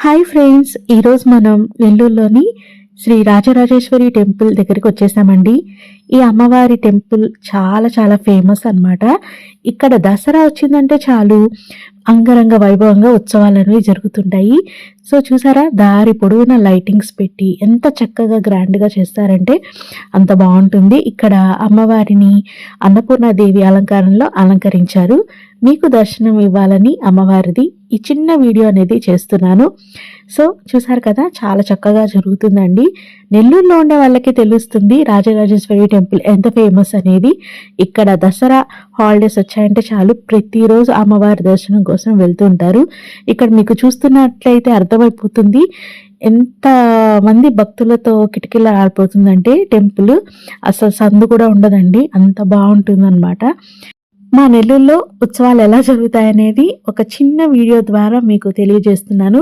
Hi friends, ఈరోజు మనం నెల్లూరులోని శ్రీ రాజరాజేశ్వరి టెంపుల్ దగ్గరికి వచ్చేసామండి. ఈ అమ్మవారి టెంపుల్ చాలా చాలా ఫేమస్ అన్నమాట. ఇక్కడ దసరా వచ్చిందంటే చాలు అంగరంగ వైభవంగా ఉత్సవాలనేవి జరుగుతుంటాయి. సో చూసారా, దారి పొడవునా లైటింగ్స్ పెట్టి ఎంత చక్కగా గ్రాండ్గా చేస్తారంటే అంత బాగుంటుంది. ఇక్కడ అమ్మవారిని అన్నపూర్ణాదేవి అలంకారంలో అలంకరించారు. మీకు దర్శనం ఇవ్వాలని అమ్మవారిది ఈ చిన్న వీడియో అనేది చేస్తున్నాను. సో చూసారు కదా, చాలా చక్కగా జరుగుతుందండి. నెల్లూరులో ఉండే వాళ్ళకి తెలుస్తుంది రాజరాజేశ్వరి టెంపుల్ ఎంత ఫేమస్ అనేది. ఇక్కడ దసరా హాలిడేస్ వచ్చాయంటే చాలు ప్రతిరోజు అమ్మవారి దర్శనం కోసం వెళ్తూ ఉంటారు. ఇక్కడ మీకు చూస్తున్నట్లయితే అర్థమైపోతుంది ఎంత మంది భక్తులతో కిటకిలా ఆడిపోతుందంటే టెంపుల్. అసలు సందు కూడా ఉండదండి, అంత బాగుంటుందన్నమాట. మా నెల్లూరులో ఉత్సవాలు ఎలా జరుగుతాయనేది ఒక చిన్న వీడియో ద్వారా మీకు తెలియజేస్తున్నాను.